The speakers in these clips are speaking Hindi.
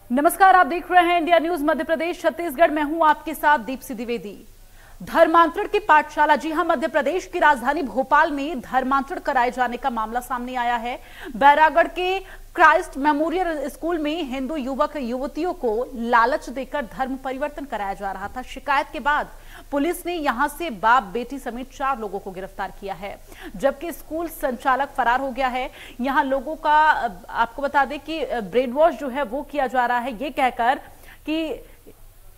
नमस्कार, आप देख रहे हैं इंडिया न्यूज मध्य प्रदेश छत्तीसगढ़। मैं हूं आपके साथ दीप्ति द्विवेदी। धर्मांतरण की पाठशाला, जी हां, मध्य प्रदेश की राजधानी भोपाल में धर्मांतरण कराए जाने का मामला सामने आया है। बैरागढ़ के क्राइस्ट मेमोरियल स्कूल में हिंदू युवक युवतियों को लालच देकर धर्म परिवर्तन कराया जा रहा था। शिकायत के बाद पुलिस ने यहां से बाप बेटी समेत 4 लोगों को गिरफ्तार किया है, जबकि स्कूल संचालक फरार हो गया है। यहां लोगों का आपको बता दें कि ब्रेन वॉश जो है वो किया जा रहा है, ये कहकर कि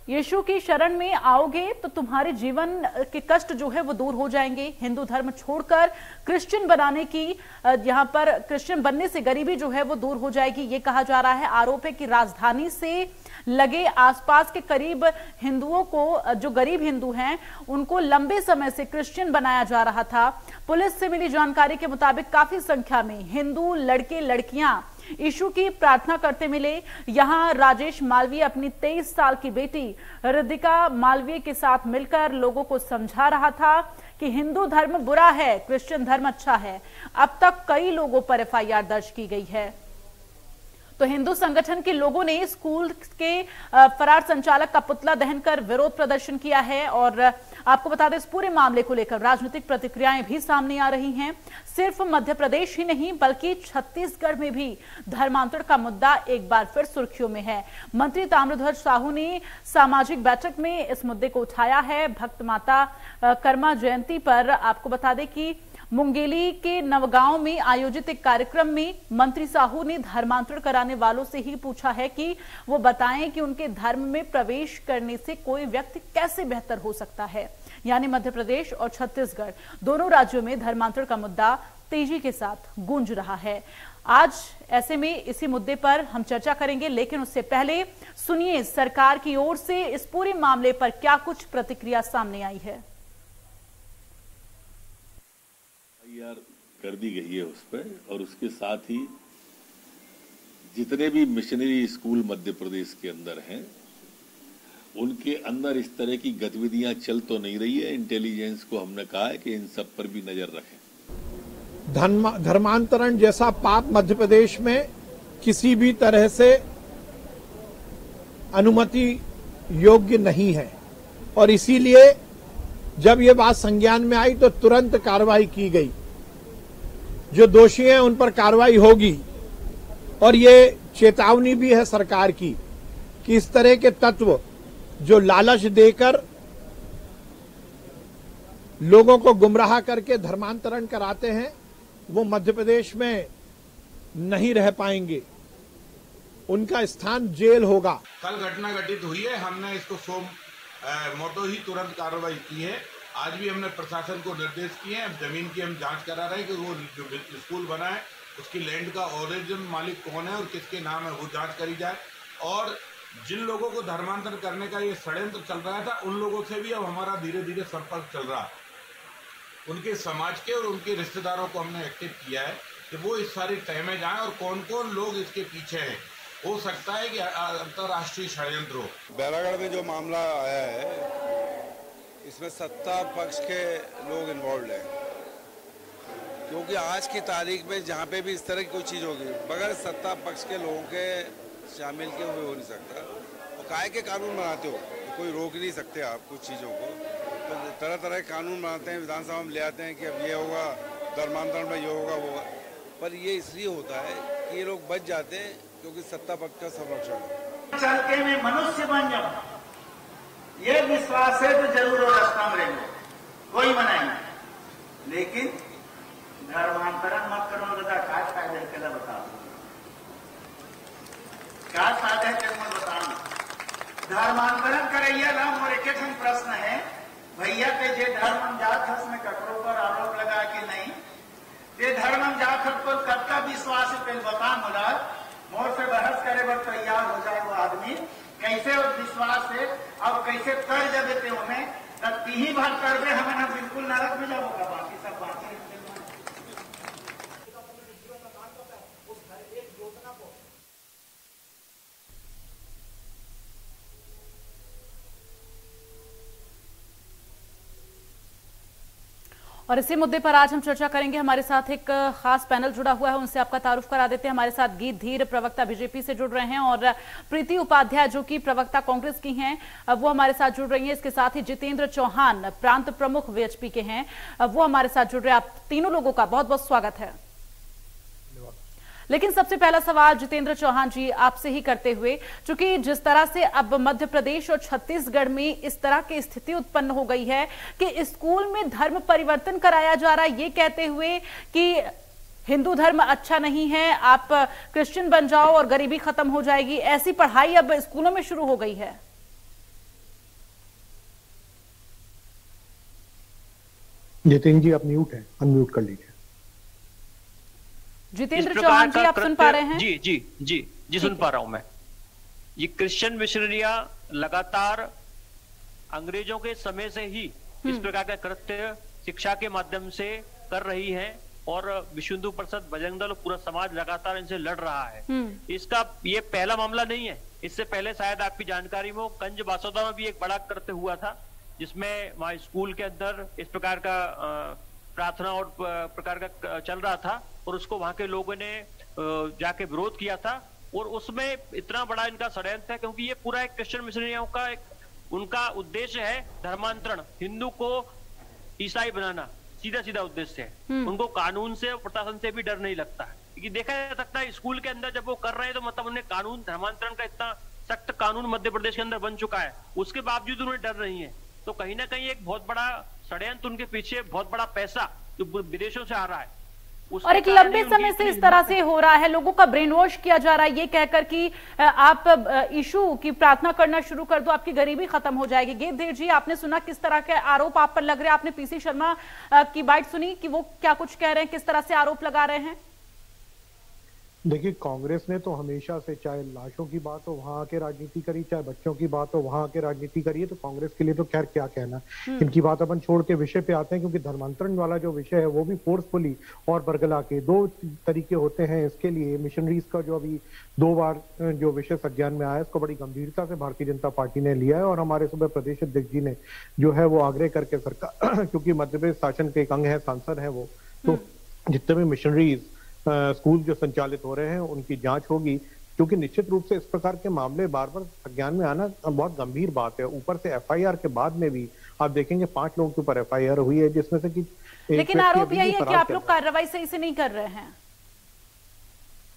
यीशु की शरण में आओगे तो तुम्हारे जीवन के कष्ट जो है वो दूर हो जाएंगे। हिंदू धर्म छोड़कर क्रिश्चियन बनाने की, यहाँ पर क्रिश्चियन बनने से गरीबी जो है वो दूर हो जाएगी, ये कहा जा रहा है। आरोप है कि राजधानी से लगे आसपास के करीब हिंदुओं को, जो गरीब हिंदू हैं, उनको लंबे समय से क्रिश्चियन बनाया जा रहा था। पुलिस से मिली जानकारी के मुताबिक काफी संख्या में हिंदू लड़के लड़कियां यीशु की प्रार्थना करते मिले। यहां राजेश मालवीय अपनी 23 साल की बेटी रिद्धिका मालवीय के साथ मिलकर लोगों को समझा रहा था कि हिंदू धर्म बुरा है, क्रिश्चियन धर्म अच्छा है। अब तक कई लोगों पर एफआईआर दर्ज की गई है। तो हिंदू संगठन के लोगों ने स्कूल के फरार संचालक का पुतला दहन कर विरोध प्रदर्शन किया है। और आपको बता दें, इस पूरे मामले को लेकर राजनीतिक प्रतिक्रियाएं भी सामने आ रही हैं। सिर्फ मध्य प्रदेश ही नहीं बल्कि छत्तीसगढ़ में भी धर्मांतरण का मुद्दा एक बार फिर सुर्खियों में है। मंत्री ताम्रध्वज साहू ने सामाजिक बैठक में इस मुद्दे को उठाया है। भक्त माता कर्मा जयंती पर आपको बता दें कि मुंगेली के नवगांव में आयोजित एक कार्यक्रम में मंत्री साहू ने धर्मांतरण कराने वालों से ही पूछा है कि वो बताएं कि उनके धर्म में प्रवेश करने से कोई व्यक्ति कैसे बेहतर हो सकता है। यानी मध्य प्रदेश और छत्तीसगढ़ दोनों राज्यों में धर्मांतरण का मुद्दा तेजी के साथ गूंज रहा है। आज ऐसे में इसी मुद्दे पर हम चर्चा करेंगे, लेकिन उससे पहले सुनिए सरकार की ओर से इस पूरे मामले पर क्या कुछ प्रतिक्रिया सामने आई है। कर दी गई है उस पर, और उसके साथ ही जितने भी मिशनरी स्कूल मध्य प्रदेश के अंदर हैं, उनके अंदर इस तरह की गतिविधियां चल तो नहीं रही है। इंटेलिजेंस को हमने कहा है कि इन सब पर भी नजर रखें। धर्मांतरण जैसा पाप मध्य प्रदेश में किसी भी तरह से अनुमति योग्य नहीं है, और इसीलिए जब ये बात संज्ञान में आई तो तुरंत कार्रवाई की गई। जो दोषी हैं उन पर कार्रवाई होगी, और ये चेतावनी भी है सरकार की कि इस तरह के तत्व जो लालच देकर लोगों को गुमराह करके धर्मांतरण कराते हैं, वो मध्य प्रदेश में नहीं रह पाएंगे। उनका स्थान जेल होगा। कल घटना घटित हुई है, हमने इसको मोटो ही तुरंत कार्रवाई की है। आज भी हमने प्रशासन को निर्देश किए हैं। जमीन की हम जांच करा रहे हैं कि वो जो स्कूल बना है उसकी लैंड का ओरिजिन मालिक कौन है और किसके नाम है, वो जांच करी जाए। और जिन लोगों को धर्मांतरण करने का ये षड्यंत्र चल रहा था, उन लोगों से भी अब हमारा धीरे धीरे संपर्क चल रहा है। उनके समाज के और उनके रिश्तेदारों को हमने एक्टिव किया है कि वो इस सारी तय में जाए और कौन कौन लोग इसके पीछे हैं। हो सकता है कि अंतर्राष्ट्रीय षड्यंत्र हो। बैरागढ़ में जो मामला आया है, इसमें सत्ता पक्ष के लोग इन्वॉल्व हैं, क्योंकि आज की तारीख में जहाँ पे भी इस तरह की कोई चीज़ होगी बगैर सत्ता पक्ष के लोगों के शामिल के हुए हो नहीं सकता। और काहे के कानून बनाते हो, कोई रोक नहीं सकते आप कुछ चीज़ों को। तो तरह तरह के कानून बनाते हैं, विधानसभा में ले आते हैं कि अब ये होगा, धर्मांतरण में ये होगा, वो होगा। पर ये इसलिए होता है कि ये लोग बच जाते हैं क्योंकि सत्ता पक्ष का संरक्षण है। चल के मैं मनुष्य बन जाऊं, ये विश्वास है तो जरूर रास्ता में रहेंगे, कोई मना नहीं। लेकिन धर्मांतरण मत करो दादा, क्या फायदा है बताओ, क्या फायदा है मैं बताऊं। धर्मांतरण करैया ना मोर एक प्रश्न है, भैया के जे धर्म जात हस में ककरों पर आरोप लगा कि नहीं, ये धर्म जात पर कब विश्वास पे बता मोला, मोर से बहस करे पर तैयार हो जाए वो आदमी, कैसे उस विश्वास से अब कैसे कर जब देते हमें तब ही भर कर दे, हमें ना बिल्कुल नरक में जाओगा, बाकी सब बाकी। और इसी मुद्दे पर आज हम चर्चा करेंगे। हमारे साथ एक खास पैनल जुड़ा हुआ है, उनसे आपका तारुफ करा देते हैं। हमारे साथ गीत धीर प्रवक्ता बीजेपी से जुड़ रहे हैं और प्रीति उपाध्याय जो कि प्रवक्ता कांग्रेस की हैं वो हमारे साथ जुड़ रही हैं। इसके साथ ही जितेंद्र चौहान प्रांत प्रमुख वीएचपी के हैं, वो हमारे साथ जुड़ रहे हैं। आप तीनों लोगों का बहुत बहुत स्वागत है। लेकिन सबसे पहला सवाल जितेंद्र चौहान जी आपसे ही करते हुए, क्योंकि जिस तरह से अब मध्य प्रदेश और छत्तीसगढ़ में इस तरह की स्थिति उत्पन्न हो गई है कि स्कूल में धर्म परिवर्तन कराया जा रहा है, ये कहते हुए कि हिंदू धर्म अच्छा नहीं है, आप क्रिश्चियन बन जाओ और गरीबी खत्म हो जाएगी, ऐसी पढ़ाई अब स्कूलों में शुरू हो गई है। जितेंद्र जी आप म्यूट हैं, अनम्यूट कर लीजिए। जितेंद्र चौहान जी आप सुन पा रहे हैं? जी सुन पा रहा हूं मैं। ये क्रिश्चियन मिशनरियां लगातार अंग्रेजों के समय से ही इस प्रकार का कृत्य शिक्षा के माध्यम से कर रही है और विश्व हिंदू परिषद, बजरंग दल, पूरा समाज लगातार इनसे लड़ रहा है। इसका ये पहला मामला नहीं है। इससे पहले शायद आपकी जानकारी में कंज बासोदा में भी एक बड़ा कृत्य हुआ था, जिसमें वहां स्कूल के अंदर इस प्रकार का प्रार्थना और प्रकार का चल रहा था और उसको वहां के लोगों ने जाके विरोध किया था। और उसमें इतना बड़ा इनका षड्यंत्र है क्योंकि ये पूरा एक क्रिश्चियन मिशनरियों का उनका उद्देश्य है धर्मांतरण, हिंदू को ईसाई बनाना, सीधा सीधा उद्देश्य है। उनको कानून से और प्रशासन से भी डर नहीं लगता है, क्योंकि देखा जा सकता है स्कूल के अंदर जब वो कर रहे हैं तो मतलब उन्हें कानून, धर्मांतरण का इतना सख्त कानून मध्य प्रदेश के अंदर बन चुका है, उसके बावजूद उन्हें डर नहीं है। तो कहीं ना कहीं एक बहुत बड़ा षड्यंत्र, उनके पीछे बहुत बड़ा पैसा जो विदेशों से आ रहा है और एक लंबे समय से इस तरह से हो रहा है, लोगों का ब्रेन वॉश किया जा रहा है ये कहकर कि आप यीशु की प्रार्थना करना शुरू कर दो, आपकी गरीबी खत्म हो जाएगी। गेंदेर जी आपने सुना किस तरह के आरोप आप पर लग रहे हैं? आपने पीसी शर्मा की बात सुनी कि वो क्या कुछ कह रहे हैं, किस तरह से आरोप लगा रहे हैं? देखिए, कांग्रेस ने तो हमेशा से चाहे लाशों की बात हो वहां आके राजनीति करी, चाहे बच्चों की बात हो वहां आके राजनीति करी है। तो कांग्रेस के लिए तो खैर क्या कहना, इनकी बात अपन छोड़ के विषय पे आते हैं, क्योंकि धर्मांतरण वाला जो विषय है वो भी फोर्सफुली और बरगला के दो तरीके होते हैं इसके लिए। मिशनरीज का जो अभी 2 बार जो विषय संज्ञान में आया, इसको बड़ी गंभीरता से भारतीय जनता पार्टी ने लिया है और हमारे सुबह प्रदेश अध्यक्ष जी ने जो है वो आग्रह करके सरकार, क्योंकि मध्य प्रदेश शासन के एक अंग है, सांसद है वो, तो जितने भी मिशनरीज स्कूल जो संचालित हो रहे हैं उनकी जांच होगी, क्योंकि निश्चित रूप से इस प्रकार के मामले बार बार संज्ञान में आना बहुत गंभीर बात है। ऊपर से एफआईआर के बाद में भी आप देखेंगे 5 लोगों के ऊपर एफआईआर हुई है, जिसमें से कि लेकिन आरोप यही है कि आप लोग कार्रवाई सही से नहीं कर रहे हैं।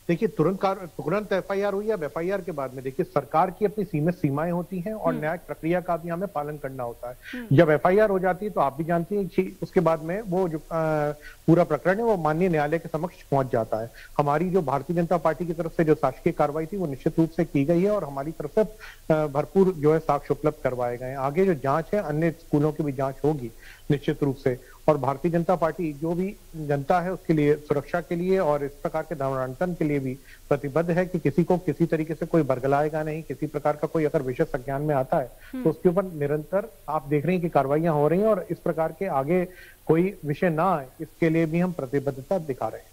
देखिए, तुरंत एफआईआर हुई है। अब एफआईआर के बाद में देखिए सरकार की अपनी सीमित सीमाएं होती हैं और न्यायिक प्रक्रिया का भी हमें पालन करना होता है। जब एफआईआर हो जाती है तो आप भी जानती हैं कि उसके बाद में वो जो पूरा प्रकरण है वो माननीय न्यायालय के समक्ष पहुंच जाता है। हमारी जो भारतीय जनता पार्टी की तरफ से जो शासकीय कार्रवाई थी वो निश्चित रूप से की गई है और हमारी तरफ से भरपूर जो है साक्ष्य उपलब्ध करवाए गए हैं। आगे जो जांच है, अन्य स्कूलों की भी जांच होगी निश्चित रूप से। और भारतीय जनता पार्टी जो भी जनता है उसके लिए, सुरक्षा के लिए और इस प्रकार के धर्मांतरण के लिए भी प्रतिबद्ध है कि किसी को किसी तरीके से कोई बरगलाएगा नहीं। किसी प्रकार का कोई अगर विषय संज्ञान में आता है तो उसके ऊपर निरंतर आप देख रहे हैं कि कार्रवाइयां हो रही हैं और इस प्रकार के आगे कोई विषय ना आए, इसके लिए भी हम प्रतिबद्धता दिखा रहे हैं।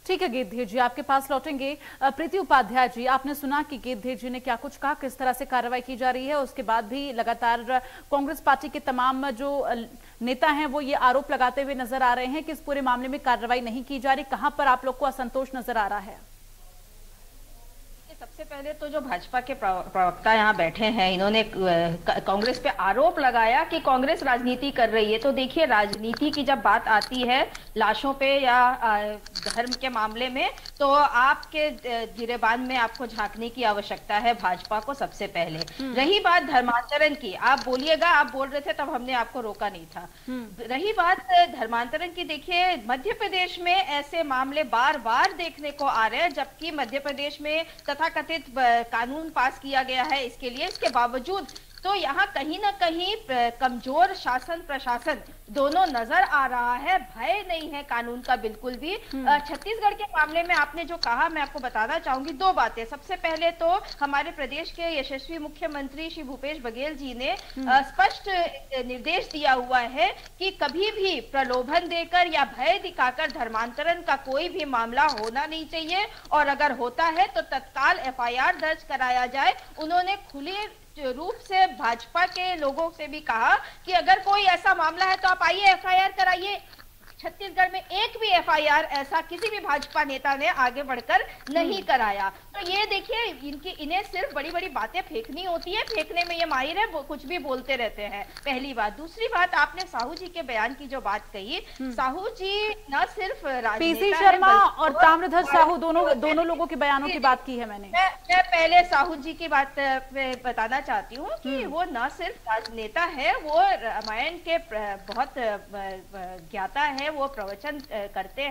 ठीक है गेंदेर जी, आपके पास लौटेंगे। प्रीति उपाध्याय जी, आपने सुना कि गेंदेर जी ने क्या कुछ कहा, किस तरह से कार्रवाई की जा रही है। उसके बाद भी लगातार कांग्रेस पार्टी के तमाम जो नेता हैं वो ये आरोप लगाते हुए नजर आ रहे हैं कि इस पूरे मामले में कार्रवाई नहीं की जा रही। कहां पर आप लोग को असंतोष नजर आ रहा है? सबसे पहले तो जो भाजपा के प्रवक्ता यहाँ बैठे हैं, इन्होंने कांग्रेस पे आरोप लगाया कि कांग्रेस राजनीति कर रही है। तो देखिए, राजनीति की जब बात आती है लाशों पे या धर्म के मामले में, तो आपके गिरेबान में आपको झांकने की आवश्यकता है भाजपा को सबसे पहले। रही बात धर्मांतरण की, आप बोलिएगा, आप बोल रहे थे तब हमने आपको रोका नहीं था। रही बात धर्मांतरण की, देखिए मध्य प्रदेश में ऐसे मामले बार बार देखने को आ रहे हैं, जबकि मध्य प्रदेश में कथित कानून पास किया गया है इसके लिए। इसके बावजूद तो यहाँ कहीं ना कहीं कमजोर शासन प्रशासन दोनों नजर आ रहा है। भय नहीं है कानून का बिल्कुल भी। छत्तीसगढ़ के मामले में आपने जो कहा, मैं आपको बताना चाहूंगी 2 बातें। सबसे पहले तो हमारे प्रदेश के यशस्वी मुख्यमंत्री श्री भूपेश बघेल जी ने स्पष्ट निर्देश दिया हुआ है कि कभी भी प्रलोभन देकर या भय दिखाकर धर्मांतरण का कोई भी मामला होना नहीं चाहिए और अगर होता है तो तत्काल एफआईआर दर्ज कराया जाए। उन्होंने खुले रूप से भाजपा के लोगों से भी कहा कि अगर कोई ऐसा मामला है तो आप आइए एफआईआर कराइए। छत्तीसगढ़ में एक भी FIR ऐसा किसी भी भाजपा नेता ने आगे बढ़कर नहीं कराया। तो ये देखिए, इन्हें सिर्फ बड़ी बड़ी बातें फेंकनी होती है, फेंकने में ये माहिर है, वो कुछ भी बोलते रहते हैं। पहली बात। दूसरी बात, आपने साहू जी के बयान की जो बात कही, साहू जी न सिर्फ पीसी शर्मा और ताम्रध्वज साहू दोनों लोगों के बयानों की बात की है मैंने। मैं पहले साहू जी की बात बताना चाहती हूँ कि वो न सिर्फ राजनेता है, वो रामायण के बहुत ज्ञाता है, वो प्रवचन करते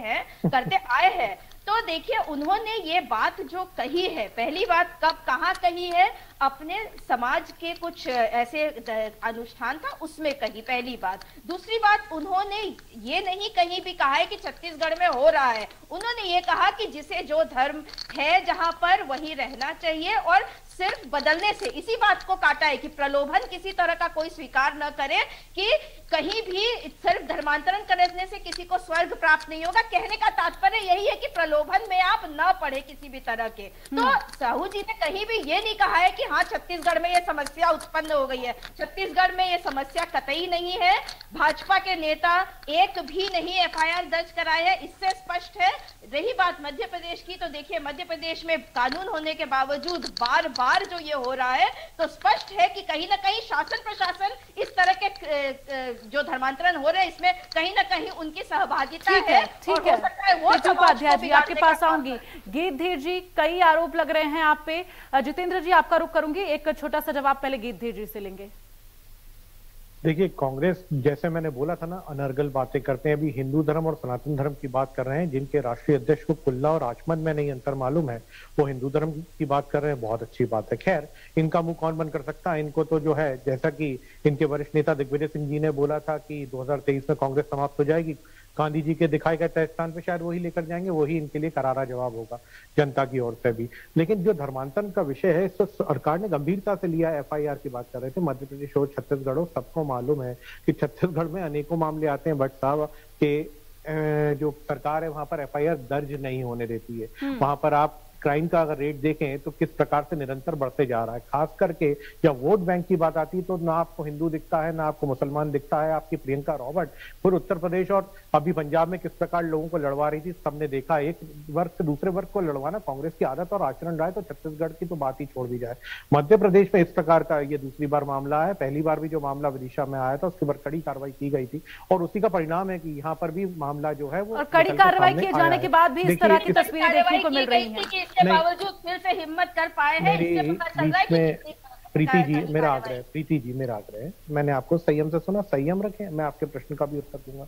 आए हैं। तो देखिए, उन्होंने ये बात जो कही है, पहली बात कहाँ कही है, अपने समाज के कुछ ऐसे अनुष्ठान था उसमें कही, पहली बात। दूसरी बात, उन्होंने ये नहीं कहीं भी कहा है कि छत्तीसगढ़ में हो रहा है, उन्होंने ये कहा कि जिसे जो धर्म है जहां पर वही रहना चाहिए, और सिर्फ बदलने से इसी बात को काटा है कि प्रलोभन किसी तरह का कोई स्वीकार न करे, कि कहीं भी सिर्फ धर्मांतरण करने से किसी को स्वर्ग प्राप्त नहीं होगा। कहने का तात्पर्य यही है कि प्रलोभन में आप न पड़े किसी भी तरह के। तो साहू जी ने कहीं भी ये नहीं कहा है कि हाँ छत्तीसगढ़ में ये समस्या उत्पन्न हो गई है। छत्तीसगढ़ में ये समस्या कतई नहीं है। भाजपा के नेता एक भी नहीं FIR दर्ज कराए हैं, इससे स्पष्ट है। रही बात मध्य प्रदेश की, तो देखिए मध्य प्रदेश में कानून होने के बावजूद बार बार जो ये हो रहा है, तो स्पष्ट है कि कहीं ना कहीं शासन प्रशासन इस तरह के जो धर्मांतरण हो रहे हैं, इसमें कहीं ना कहीं उनकी सहभागिता है। ठीक है, वो उपाध्याय जी आपके पास आऊंगी। गीतधीर जी, कई आरोप लग रहे हैं आप पे। जितेंद्र जी, आपका रुख करूंगी, एक छोटा सा जवाब पहले गीतधीर जी से लेंगे। देखिए, कांग्रेस, जैसे मैंने बोला था ना, अनर्गल बातें करते हैं। अभी हिंदू धर्म और सनातन धर्म की बात कर रहे हैं, जिनके राष्ट्रीय अध्यक्ष को कुल्ला और आचमन में नहीं अंतर मालूम है, वो हिंदू धर्म की बात कर रहे हैं। बहुत अच्छी बात है। खैर, इनका मुंह कौन बंद कर सकता है? इनको तो जो है, जैसा कि इनके वरिष्ठ नेता दिग्विजय सिंह जी ने बोला था कि 2023 में कांग्रेस समाप्त हो जाएगी, गांधी जी के दिखाए गए तय स्थान पे शायद वही लेकर जाएंगे, वही इनके लिए करारा जवाब होगा जनता की ओर से भी। लेकिन जो धर्मांतरण का विषय है, इसको सरकार ने गंभीरता से लिया। FIR की बात कर रहे थे, मध्य प्रदेश हो, छत्तीसगढ़ हो, सबको मालूम है कि छत्तीसगढ़ में अनेकों मामले आते हैं। भट्ट साहब के जो सरकार है, वहां पर FIR दर्ज नहीं होने देती है। वहां पर आप क्राइम का अगर रेट देखें तो किस प्रकार से निरंतर बढ़ते जा रहा है। खास करके जब वोट बैंक की बात आती है तो ना आपको हिंदू दिखता है, ना आपको मुसलमान दिखता है। आपकी प्रियंका रॉबर्ट फिर उत्तर प्रदेश और अभी पंजाब में किस प्रकार लोगों को लड़वा रही थी, सबने देखा। एक वर्ग से दूसरे वर्ग को लड़वाना कांग्रेस की आदत और आचरण रहा है, तो छत्तीसगढ़ की तो बात ही छोड़ दी जाए। मध्य प्रदेश में इस प्रकार का ये दूसरी बार मामला है। पहली बार भी जो मामला विदिशा में आया था, उसके ऊपर कड़ी कार्रवाई की गई थी, और उसी का परिणाम है कि यहाँ पर भी मामला जो है वो कड़ी कार्रवाई किए जाने के बाद भी इस तरह की तस्वीरें देखने को मिल रही हैं। इसके बावजूद फिर से हिम्मत कर पाए हैं, इससे पता चल रहा है कि प्रीति जी, मेरा आग्रह है, प्रीति जी मेरा आग्रह है, मैंने आपको संयम से सुना, संयम रखें, मैं आपके प्रश्न का भी उत्तर दूंगा।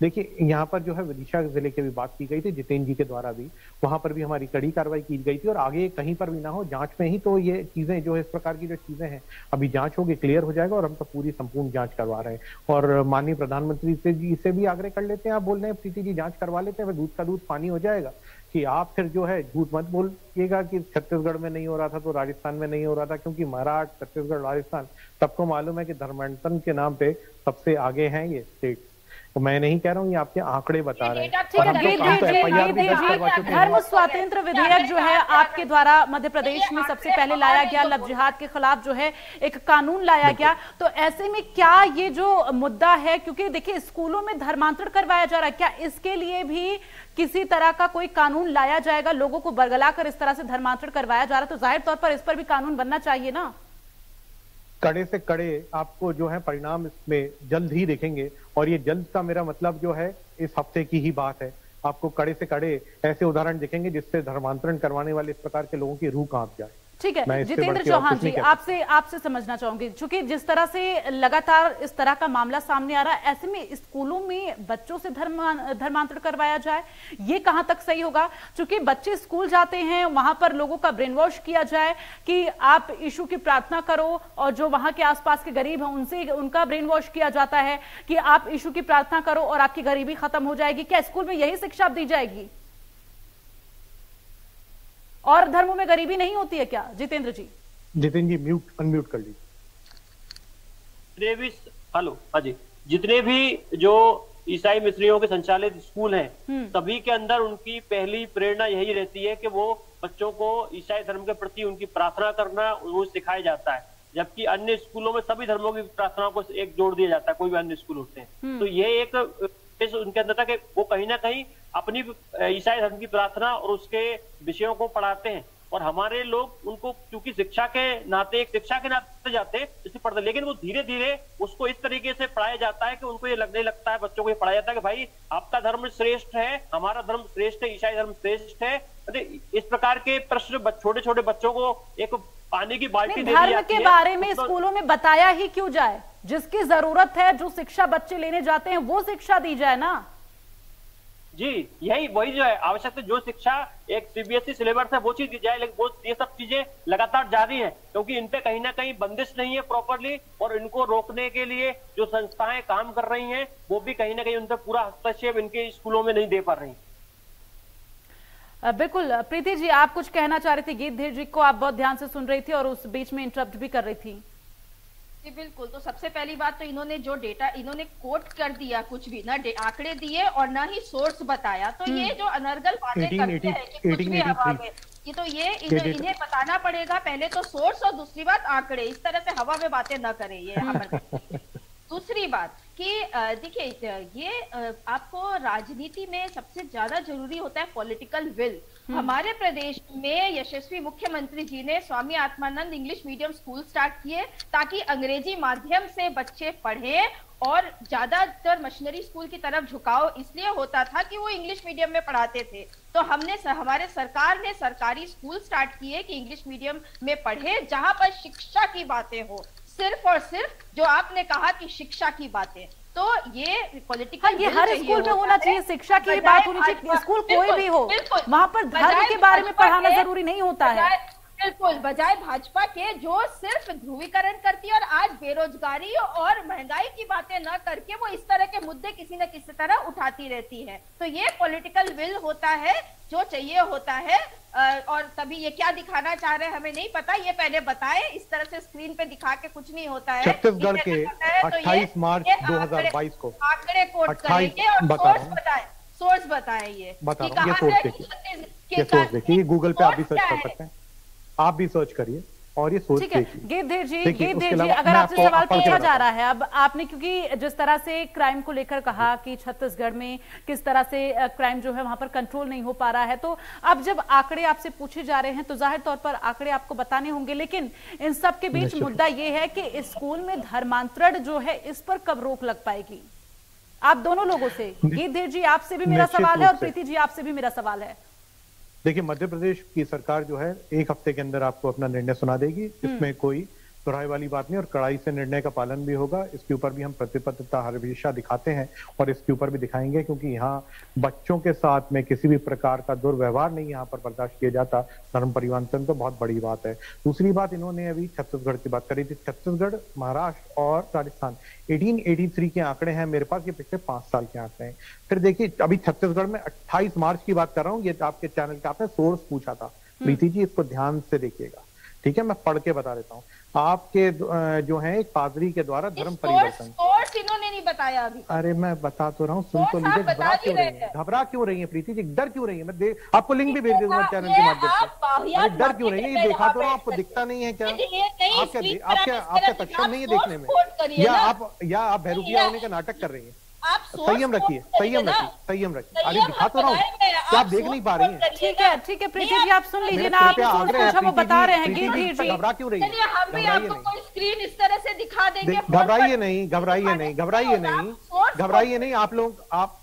देखिए, यहाँ पर जो है विदिशा जिले की भी बात की गई थी, जितेंद्र जी के द्वारा भी, वहां पर भी हमारी कड़ी कार्रवाई की गई थी, और आगे कहीं पर भी ना हो, जांच में ही तो ये चीजें जो है, इस प्रकार की जो चीजें हैं, अभी जांच होगी, क्लियर हो जाएगा, और हम तो पूरी संपूर्ण जांच करवा रहे हैं। और माननीय प्रधानमंत्री से भी आग्रह कर लेते हैं, आप बोल रहे हैं प्रीति जी जांच करवा लेते हैं, दूध का दूध पानी हो जाएगा, कि आप फिर जो है झूठ मत बोलिएगा कि छत्तीसगढ़ में नहीं हो रहा था तो राजस्थान में नहीं हो रहा था, क्योंकि महाराष्ट्र, छत्तीसगढ़, राजस्थान सबको मालूम है कि धर्मांतरण के नाम पे सबसे आगे हैं ये स्टेट। तो मैं नहीं कह रहा हूँ, ये आपके आंकड़े बता रहे हैं। धर्म स्वातंत्र विधेयक जो है आपके द्वारा मध्य प्रदेश में सबसे पहले लाया गया, लव जिहाद के खिलाफ जो है एक कानून लाया गया, तो ऐसे में क्या ये जो मुद्दा है, क्योंकि देखिए स्कूलों में धर्मांतरण करवाया जा रहा है, क्या इसके लिए भी किसी तरह का कोई कानून लाया जाएगा? लोगों को बरगला कर इस तरह से धर्मांतरण करवाया जा रहा है, तो जाहिर तौर पर इस पर भी कानून बनना चाहिए ना। कड़े से कड़े आपको जो है परिणाम इसमें जल्द ही देखेंगे, और ये जल्द का मेरा मतलब जो है इस हफ्ते की ही बात है। आपको कड़े से कड़े ऐसे उदाहरण दिखेंगे जिससे धर्मांतरण करवाने वाले इस प्रकार के लोगों की रूह कांप जाए। ठीक है, जितेंद्र चौहान जी, आपसे समझना चाहूंगी, क्योंकि जिस तरह से लगातार इस तरह का मामला सामने आ रहा है, ऐसे में स्कूलों में बच्चों से धर्मांतरण करवाया जाए, ये कहां तक सही होगा? क्योंकि बच्चे स्कूल जाते हैं, वहां पर लोगों का ब्रेन वॉश किया जाए कि आप यीशु की प्रार्थना करो, और जो वहां के आसपास के गरीब हैं उनसे उनका ब्रेन वॉश किया जाता है कि आप यीशु की प्रार्थना करो और आपकी गरीबी खत्म हो जाएगी। क्या स्कूल में यही शिक्षा दी जाएगी? और धर्मों में गरीबी नहीं होती है क्या? जितेंद्र जी, जितेंद्र जी अनम्यूट कर लीजिए। हेलो, हाँ जी, जितने भी जो ईसाई मिशनरियों के संचालित स्कूल हैं, सभी के अंदर उनकी पहली प्रेरणा यही रहती है कि वो बच्चों को ईसाई धर्म के प्रति उनकी प्रार्थना करना वो सिखाया जाता है, जबकि अन्य स्कूलों में सभी धर्मों की प्रार्थनाओं को एक जोड़ दिया जाता है, कोई भी अन्य स्कूल होते हैं। तो ये एक प्रैक्टिस उनके अंदर था कि वो कहीं ना कहीं अपनी ईसाई धर्म की प्रार्थना और उसके विषयों को पढ़ाते हैं, और हमारे लोग उनको क्योंकि शिक्षा के नाते, एक शिक्षा के नाते जाते हैं इसलिए पढ़ते, लेकिन वो धीरे धीरे उसको इस तरीके से पढ़ाया जाता है कि उनको ये लगने लगता है, बच्चों को ये पढ़ाया जाता है कि भाई आपका धर्म श्रेष्ठ है, हमारा धर्म श्रेष्ठ है, ईसाई धर्म श्रेष्ठ है। इस प्रकार के प्रश्न छोटे छोटे बच्चों को एक पानी की बाल्टी दे दी जाती है। धर्म के बारे में स्कूलों में बताया ही क्यों जाए? जिसकी जरूरत है, जो शिक्षा बच्चे लेने जाते हैं वो शिक्षा दी जाए ना जी। यही वही जो है आवश्यकता, जो शिक्षा एक सीबीएसई सिलेबस है वो चीज दी जाए, लेकिन वो ये सब चीजें लगातार जारी है क्योंकि इन पे कहीं ना कहीं बंदिश नहीं है प्रॉपरली, और इनको रोकने के लिए जो संस्थाएं काम कर रही हैं वो भी कहीं ना कहीं उन पर पूरा हस्तक्षेप इनके स्कूलों में नहीं दे पा रही। बिल्कुल प्रीति जी, आप कुछ कहना चाह रही थी, गीतधीर जी को आप बहुत ध्यान से सुन रही थी और उस बीच में इंटरप्ट भी कर रही थी। जी बिल्कुल, तो सबसे पहली बात तो इन्होंने जो डेटा इन्होंने कोट कर दिया, कुछ भी ना आंकड़े दिए और ना ही सोर्स बताया, तो ये जो अनर्गल बातें करते हैं कि कुछ भी हवा में, ये तो ये इन्हें बताना पड़ेगा पहले तो सोर्स, और दूसरी बात आंकड़े, इस तरह से हवा में बातें न करें ये यहाँ पर। दूसरी बात कि देखिए ये आपको राजनीति में सबसे ज्यादा जरूरी होता है पॉलिटिकल विल। हमारे प्रदेश में यशस्वी मुख्यमंत्री जी ने Swami Atmanand English medium school start किए ताकि अंग्रेजी माध्यम से बच्चे पढ़े, और ज्यादातर मशीनरी स्कूल की तरफ झुकाव इसलिए होता था कि वो इंग्लिश मीडियम में पढ़ाते थे। तो हमारे सरकार ने सरकारी स्कूल स्टार्ट किए कि इंग्लिश मीडियम में पढ़े जहां पर शिक्षा की बातें हो, सिर्फ और सिर्फ जो आपने कहा कि शिक्षा की बातें। तो ये पॉलिटिकल, ये हर स्कूल में होना चाहिए, शिक्षा की बात होनी चाहिए, स्कूल कोई भी हो वहां पर धर्म के बारे में पढ़ाना जरूरी नहीं होता है। बिल्कुल, बजाय भाजपा के जो सिर्फ ध्रुवीकरण करती है और आज बेरोजगारी और महंगाई की बातें न करके वो इस तरह के मुद्दे किसी न किसी तरह उठाती रहती है। तो ये पॉलिटिकल विल होता है जो चाहिए होता है, और तभी ये क्या दिखाना चाह रहे हैं हमें नहीं पता, ये पहले बताए, इस तरह से स्क्रीन पे दिखा के कुछ नहीं होता है। छत्तीसगढ़ के 28 मार्च 2022 को आंकड़े कोट करेंगे और सोर्स बताए ये सोर्स देखिए, गूगल पे आप भी सर्च कर सकते हैं, आप भी सर्च करिए और ये सोच देखिए। गीतधीर जी, अगर आपसे सवाल पूछा जा रहा है, अब आपने क्योंकि जिस तरह से क्राइम को लेकर कहा कि छत्तीसगढ़ में किस तरह से क्राइम जो है वहां पर कंट्रोल नहीं हो पा रहा है, तो अब जब आंकड़े आपसे पूछे जा रहे हैं तो जाहिर तौर पर आंकड़े आपको बताने होंगे, लेकिन इन सब के बीच मुद्दा ये है कि स्कूल में धर्मांतरण जो है इस पर कब रोक लग पाएगी? आप दोनों लोगों से, गीतधीर जी आपसे भी मेरा सवाल है और प्रीति जी आपसे भी मेरा सवाल है। देखिए, मध्य प्रदेश की सरकार जो है 1 हफ्ते के अंदर आपको अपना निर्णय सुना देगी, इसमें कोई सुराई वाली बात नहीं, और कड़ाई से निर्णय का पालन भी होगा। इसके ऊपर भी हम प्रतिबद्धता हमेशा दिखाते हैं और इसके ऊपर भी दिखाएंगे, क्योंकि यहाँ बच्चों के साथ में किसी भी प्रकार का दुर्व्यवहार नहीं यहाँ पर बर्दाश्त किया जाता। धर्म परिवर्तन तो बहुत बड़ी बात है। दूसरी बात, इन्होंने अभी छत्तीसगढ़ की बात करी थी। छत्तीसगढ़, महाराष्ट्र और राजस्थान 1883 के आंकड़े हैं मेरे पास, ये पिछले 5 साल के आंकड़े हैं। फिर देखिए, अभी छत्तीसगढ़ में 28 मार्च की बात कर रहा हूँ, ये आपके चैनल का आपने सोर्स पूछा था, प्रीति जी इसको ध्यान से देखिएगा, ठीक है? मैं पढ़ के बता देता हूँ आपके जो है एक पादरी के द्वारा धर्म परिवर्तन। सोर्स इन्होंने नहीं बताया अभी। अरे मैं बता तो रहा हूँ, सुन तो लीजिए। घबरा क्यों रही है प्रीति जी? डर क्यों रही है? मैं आपको लिंक भी भेज दूंगा चैनल के माध्यम से। डर क्यों रही है? ये देखा तो रहा, आपको दिखता नहीं है क्या? आपका सक्षम नहीं है देखने में, या आप बहरूपिया होने का नाटक कर रही है? संयम रखिए, संयम रखिए, संयम रखिए। अरे दिखा तो रहा हूँ, क्या आप देख नहीं पा रही हैं? ठीक है, ठीक है प्रीति जी, आप सुन लीजिए ना, आप वो बता रहे हैं। गीतधीर जी, घबरा क्यों रही है? हम भी आपको कोई स्क्रीन इस तरह से दिखा देंगे। घबराइए नहीं, घबराइए नहीं, घबराइए नहीं, घबराइए नहीं। आप लोग, आप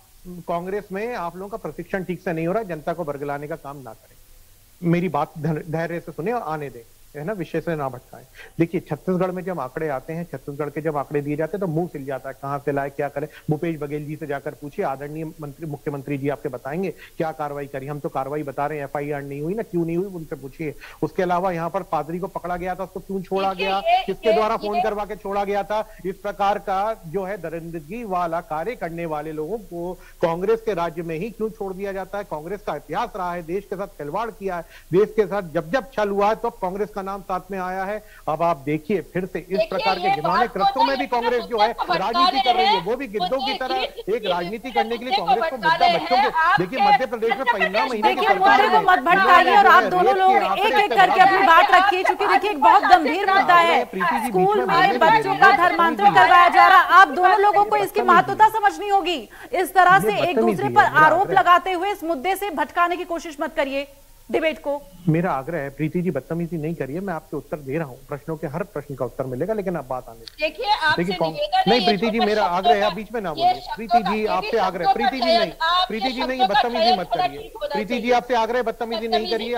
कांग्रेस में आप लोगों का प्रशिक्षण ठीक से नहीं हो रहा, जनता को बरगलाने का काम ना करें। मेरी बात धैर्य से सुने और आने दें, है ना, विषय से ना भटकाएं। देखिए, छत्तीसगढ़ में जब आंकड़े आते हैं, छत्तीसगढ़ के जब आंकड़े दिए जाते हैं तो मुंह सिल जाता है, कहां से लाए, क्या करें। भूपेश बघेल जी से जाकर पूछिए, आदरणीय मुख्यमंत्री जी आपके बताएंगे क्या कार्रवाई करी। हम तो कार्रवाई बता रहे हैं, FIR नहीं हुई ना, क्यों नहीं हुई उनसे पूछिए। उसके अलावा यहाँ पर पादरी को पकड़ा गया था, उसको क्यों छोड़ा गया, किसके द्वारा फोन करवा के छोड़ा गया था। इस प्रकार का जो है दरिंदगी वाला कार्य करने वाले लोगों को कांग्रेस के राज्य में ही क्यों छोड़ दिया जाता है? कांग्रेस का इतिहास रहा है, देश के साथ खिलवाड़ किया है, देश के साथ जब जब छल हुआ है तो कांग्रेस का नाम साथ में आया है। अब आप देखिए फिर से इस प्रकार के घिनौने कृत्यों में भी कांग्रेस जो है राजनीति कर रही है, वो भी गिद्धों की तरह एक राजनीति करने के लिए कांग्रेस को मुद्दा बच्चों के, देखिए मध्य प्रदेश में 15 महीने की सरकार है, मत भटकाइए और आप दोनों लोग एक एक करके अपनी बात रखिए, क्योंकि देखिए एक बहुत गंभीर मुद्दा है। स्कूल में बच्चों का धर्मांतरण करवाया जा रहा, आप दोनों लोगों को इसकी महत्वता समझनी होगी। इस तरह से एक दूसरे पर आरोप लगाते हुए इस मुद्दे से भटकाने की कोशिश मत करिए डिबेट को। मेरा आग्रह है प्रीति जी बदतमीजी नहीं करिए, मैं आपके उत्तर दे रहा हूँ, प्रश्नों के हर प्रश्न का उत्तर मिलेगा, लेकिन अब बात आने देखिए नहीं प्रीति जी मेरा आग्रह है, बीच में ना बोलिए। प्रीति जी आपसे आग्रह, प्रीति जी नहीं बदतमीजी मत करिए, प्रीति जी आपसे आग्रह बदतमीजी नहीं करिए,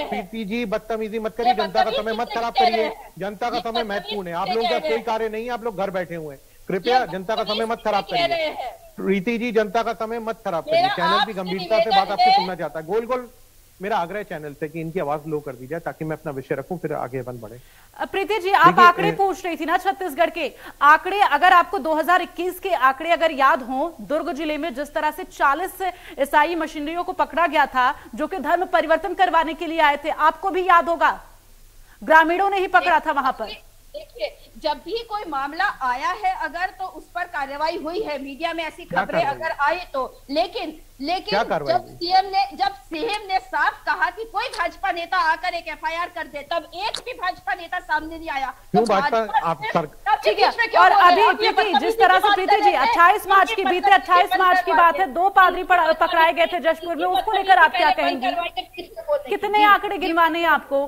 प्रीति जी बदतमीजी मत करिए, जनता का समय मत खराब करिए, जनता का समय महत्वपूर्ण है, आप लोगों का कोई कार्य नहीं है, आप लोग घर बैठे हुए हैं, कृपया जनता का समय मत खराब करिए। प्रीति जी जनता का समय मत खराब करिए, चैनल भी गंभीरता से बात आपसे सुनना चाहता है। गोल गोल मेरा आग्रह चैनल से कि इनकी आवाज लो कर दी जाए ताकि मैं अपना विषय रखूं, फिर आगे बढ़े। प्रीति जी आप आंकड़े पूछ रही थी ना छत्तीसगढ़ के आंकड़े, अगर आपको 2021 के आंकड़े अगर याद हो, दुर्ग जिले में जिस तरह से 40 ईसाई मशीनरियों को पकड़ा गया था जो कि धर्म परिवर्तन करवाने के लिए आए थे, आपको भी याद होगा, ग्रामीणों ने ही पकड़ा था वहां पर। देखिए जब भी कोई मामला आया है अगर तो उस पर कार्रवाई हुई है, मीडिया में ऐसी खबरें अगर आई तो, लेकिन जब सीएम ने साफ कहा कि कोई भाजपा नेता आकर एक एफआईआर कर दे, तब एक भी भाजपा नेता सामने नहीं आया। क्यों भाजपा ठीक है, और अभी प्रीति जिस तरह से प्रीति जी 28 मार्च की बीते 28 मार्च की बात है, 2 पादरी पकड़ाए गए थे जशपुर में, उसको लेकर आप क्या कहेंगी? कितने आंकड़े गिनवाने हैं आपको?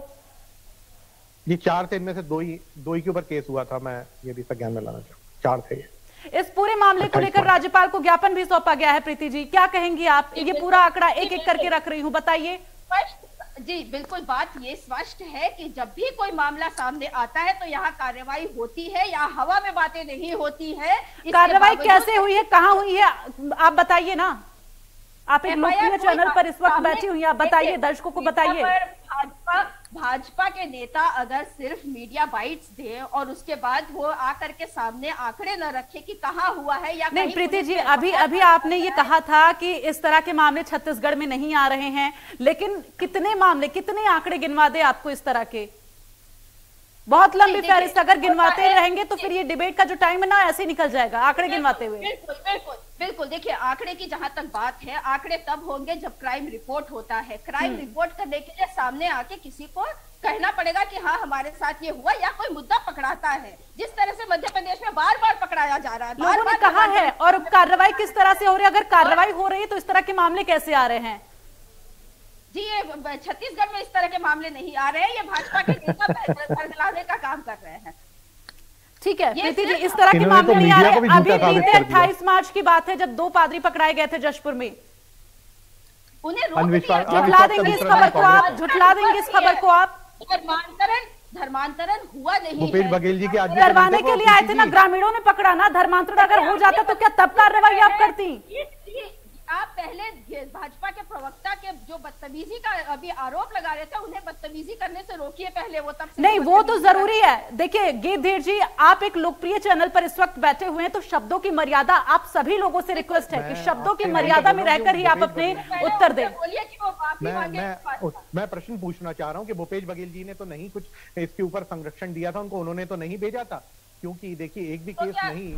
ये 4 थे, इनमें से 2 ही के ऊपर केस हुआ था, मैं ये भी संज्ञान में लाना चाहूँ, 4 थे। इस पूरे मामले को लेकर राज्यपाल को ज्ञापन भी सौंपा गया है, प्रीति जी क्या कहेंगी आप? ये पूरा आंकड़ा एक एक करके रख रही हूँ, बताइए। जी बिल्कुल, बात ये स्पष्ट है कि जब भी कोई मामला सामने आता है तो यहाँ कार्रवाई होती है, यहाँ हवा में बातें नहीं होती है। कार्रवाई कैसे हुई है, कहाँ हुई है, आप बताइए ना। आप एक लोकप्रिय चैनल पर इस वक्त बैठी हुई हैं, आप बताइए, दर्शकों को बताइए। भाजपा के नेता अगर सिर्फ मीडिया बाइट्स दे और उसके बाद वो आकर के सामने आंकड़े न रखे कि कहाँ हुआ है या नहीं। प्रीति जी अभी आपने ये कहा था कि इस तरह के मामले छत्तीसगढ़ में नहीं आ रहे हैं, लेकिन कितने मामले, कितने आंकड़े गिनवा दे आपको इस तरह के? बहुत लंबी फहरिस्त, अगर गिनवाते रहेंगे तो फिर ये डिबेट का जो टाइम है ना ऐसे ही निकल जाएगा आंकड़े गिनवाते हुए। बिल्कुल देखिए, आंकड़े की जहां तक बात है, आंकड़े तब होंगे जब क्राइम रिपोर्ट होता है। क्राइम रिपोर्ट करने के लिए सामने आके किसी को कहना पड़ेगा कि हाँ हमारे साथ ये हुआ, या कोई मुद्दा पकड़ाता है। जिस तरह से मध्य प्रदेश में बार बार पकड़ाया जा रहा है, लोगों ने कहा है, और कार्रवाई किस तरह से हो रही है? अगर कार्रवाई हो रही है तो इस तरह के मामले कैसे आ रहे हैं? जी ये छत्तीसगढ़ में इस तरह के मामले नहीं आ रहे हैं, ये भाजपा के नेता बरगलाने का काम कर रहे हैं। ठीक है प्रीति जी, इस तरह के मामले नहीं आ रहे। अभी बीते 28 मार्च की बात है जब 2 पादरी पकड़ाए गए थे जशपुर में, उन्हें झुठला देंगे इस खबर को आप? झुठला देंगे इस खबर को आप? धर्मांतरण हुआ नहीं, भूपेश बघेल जी के करवाने के लिए आए थे ना, ग्रामीणों ने पकड़ा ना। धर्मांतरण अगर हो जाता तो क्या तब कार्रवाई आप करती? आप पहले भाजपा के प्रवक्ता के जो बदतमीजी का अभी आरोप लगा रहे थे, उन्हें बदतमीजी करने से रोकिए पहले, वो तब नहीं, वो तो जरूरी है। देखिए गीतधीर जी, आप एक लोकप्रिय चैनल पर इस वक्त बैठे हुए हैं, तो शब्दों की मर्यादा, आप सभी लोगों से रिक्वेस्ट है कि शब्दों की मर्यादा में रहकर ही आप अपने उत्तर दें। मैं प्रश्न पूछना चाह रहा हूँ कि भूपेश बघेल जी ने तो नहीं कुछ इसके ऊपर संरक्षण दिया था उनको, उन्होंने तो नहीं भेजा था? क्योंकि देखिए एक भी केस नहीं,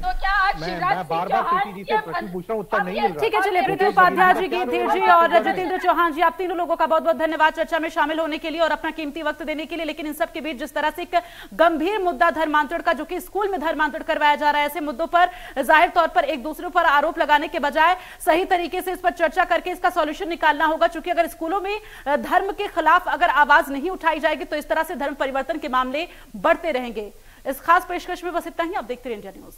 मैं बार-बार प्रीति जी से प्रश्न पूछ रहा हूं, उत्तर नहीं मिल रहा। ठीक है, चलिए प्रीति उपाध्याय जी, गीतधीर जी और जितेंद्र चौहान जी, आप तीनों लोगों का बहुत बहुत धन्यवाद चर्चा में शामिल होने के लिए और अपना कीमती वक्त देने के लिए। लेकिन इन सब के बीच जिस तरह से एक गंभीर मुद्दा धर्मांतरण का, जो कि स्कूल में धर्मांतरण करवाया जा रहा है, ऐसे मुद्दों पर जाहिर तौर पर एक दूसरे पर आरोप लगाने के बजाय सही तरीके से इस पर चर्चा करके इसका सॉल्यूशन निकालना होगा। चूंकि अगर स्कूलों में धर्म के खिलाफ अगर आवाज नहीं उठाई जाएगी तो इस तरह से धर्म परिवर्तन के मामले बढ़ते रहेंगे। इस खास पेशकश में बस इतना ही। आप देखते रहिए इंडिया न्यूज।